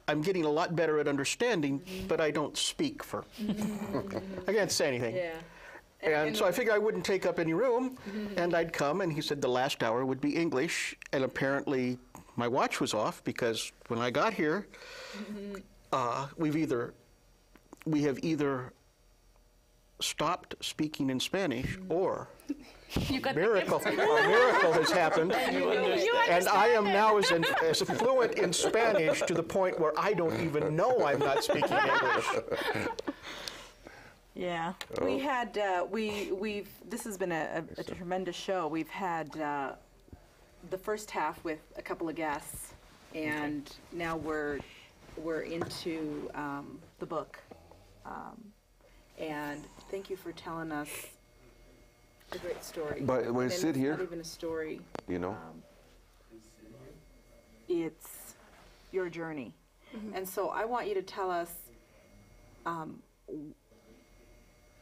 I'm getting a lot better at understanding, but I don't speak for. I can't say anything. Yeah. And so I figured I wouldn't take up any room, and I'd come, and he said the last hour would be English, and apparently my watch was off because when I got here, we have either stopped speaking in Spanish or a miracle has happened, and I am now as fluent in Spanish to the point where I don't even know I'm not speaking English. Yeah, we had this has been a tremendous show. We've had the first half with a couple of guests, and now we're into the book. And thank you for telling us a great story. But when I sit here, it's not even a story. You know, it's your journey, and so I want you to tell us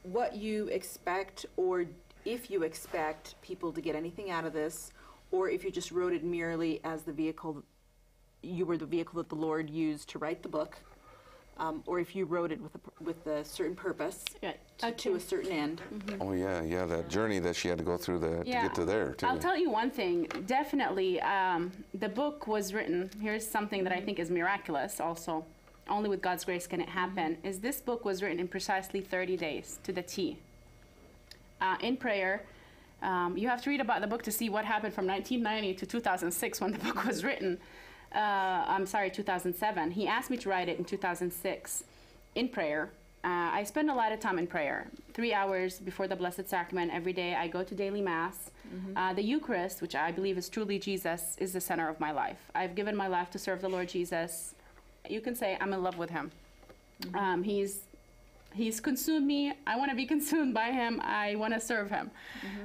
what you expect, or if you expect people to get anything out of this, or if you just wrote it merely as the vehicle, you were the vehicle that the Lord used to write the book, or if you wrote it with a certain purpose, to a certain end. Oh yeah, that journey that she had to go through to get to there too. I'll tell you one thing, definitely, the book was written, here's something that I think is miraculous also, only with God's grace can it happen, is this book was written in precisely 30 days to the T. In prayer, you have to read about the book to see what happened from 1990 to 2006 when the book was written. I'm sorry, 2007. He asked me to write it in 2006 in prayer. I spend a lot of time in prayer, 3 hours before the Blessed Sacrament every day. I go to daily Mass. The Eucharist, which I believe is truly Jesus, is the center of my life. I've given my life to serve the Lord Jesus. You can say I'm in love with him. He's consumed me. I want to be consumed by him. I want to serve him.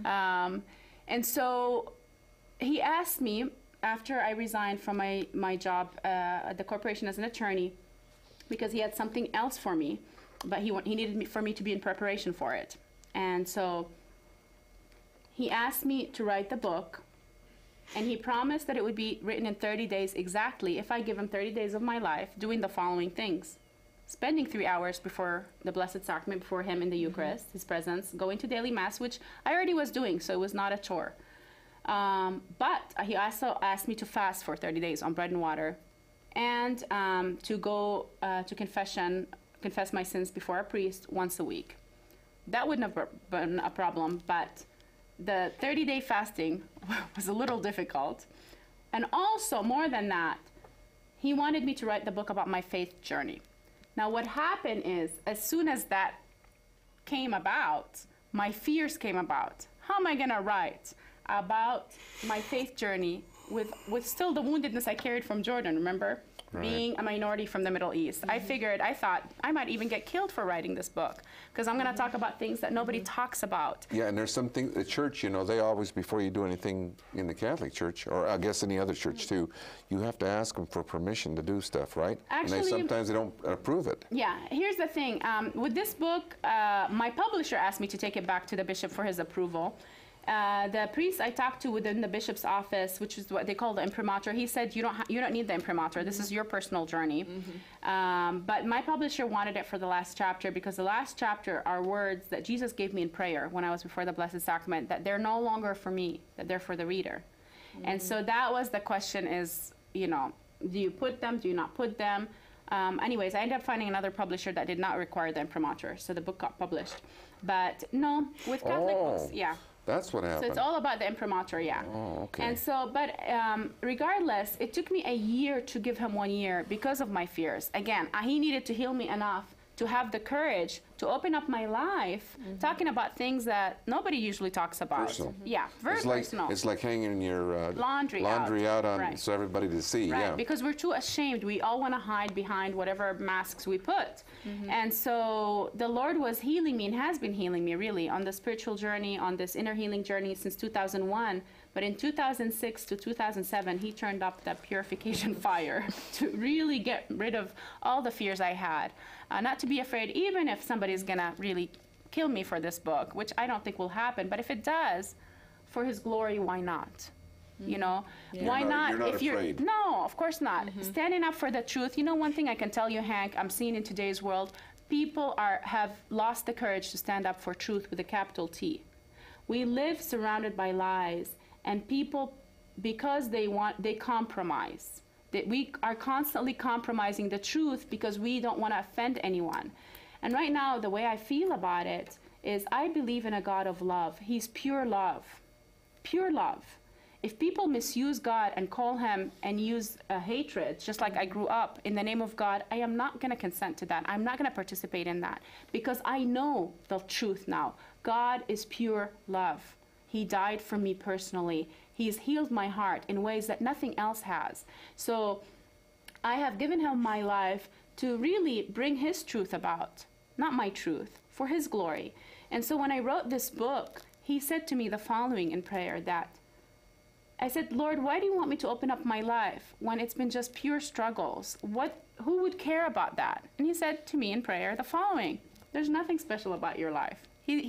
And so he asked me, after I resigned from my job at the corporation as an attorney, because he had something else for me, but he needed for me to be in preparation for it. And so he asked me to write the book, and he promised that it would be written in 30 days exactly if I give him 30 days of my life doing the following things. Spending 3 hours before the Blessed Sacrament, before him in the Eucharist, his presence, going to daily Mass, which I already was doing, so it was not a chore. But he also asked me to fast for 30 days on bread and water, and to go to confess my sins before a priest once a week. That wouldn't have been a problem, but the 30-day fasting was a little difficult. And also, more than that, he wanted me to write the book about my faith journey. Now, what happened is, as soon as that came about, my fears came about. How am I going to write about my faith journey with still the woundedness I carried from Jordan, remember? Right. Being a minority from the Middle East. I thought I might even get killed for writing this book, because I'm going to talk about things that nobody talks about. Yeah, and there's something, the church, you know, they always, before you do anything in the Catholic Church, or I guess any other church too, you have to ask them for permission to do stuff, right? Actually, and sometimes they don't approve it. Yeah, here's the thing. With this book, my publisher asked me to take it back to the bishop for his approval. The priest I talked to within the bishop's office, which is what they call the imprimatur, he said, you don't need the imprimatur. This is your personal journey. But my publisher wanted it for the last chapter, because the last chapter are words that Jesus gave me in prayer when I was before the Blessed Sacrament, that they're no longer for me, that they're for the reader. And so that was the question is, you know, do you put them, do you not put them? Anyways, I ended up finding another publisher that did not require the imprimatur, so the book got published. But no, with Catholic books, yeah. That's what happened. So it's all about the imprimatur, yeah. Oh, okay. And so, but regardless, it took me a year to give him 1 year because of my fears. Again, he needed to heal me enough to have the courage to open up my life, talking about things that nobody usually talks about. Personal. Yeah, very personal. It's like hanging your laundry out on right. so everybody to see. Right, yeah. because we're too ashamed. We all want to hide behind whatever masks we put. And so the Lord was healing me and has been healing me really on the spiritual journey, on this inner healing journey since 2001. But in 2006 to 2007, he turned up the purification fire to really get rid of all the fears I had. Not to be afraid, even if somebody's going to really kill me for this book, which I don't think will happen. But if it does, for his glory, why not? you know? Why You're not? not if afraid. No, of course not. Standing up for the truth. You know, one thing I can tell you, Hank, I'm seeing in today's world, people have lost the courage to stand up for truth with a capital T. We live surrounded by lies, and people, because they compromise. We are constantly compromising the truth because we don't want to offend anyone. And right now, the way I feel about it is I believe in a God of love. He's pure love. Pure love. If people misuse God and call him and use hatred, just like I grew up in the name of God, I am not going to consent to that. I'm not going to participate in that because I know the truth now. God is pure love. He died for me personally. He's healed my heart in ways that nothing else has. So I have given him my life to really bring his truth about, not my truth, for his glory. And so when I wrote this book, he said to me the following in prayer that, I said, Lord, why do you want me to open up my life when it's been just pure struggles? Who would care about that? And he said to me in prayer the following, there's nothing special about your life. He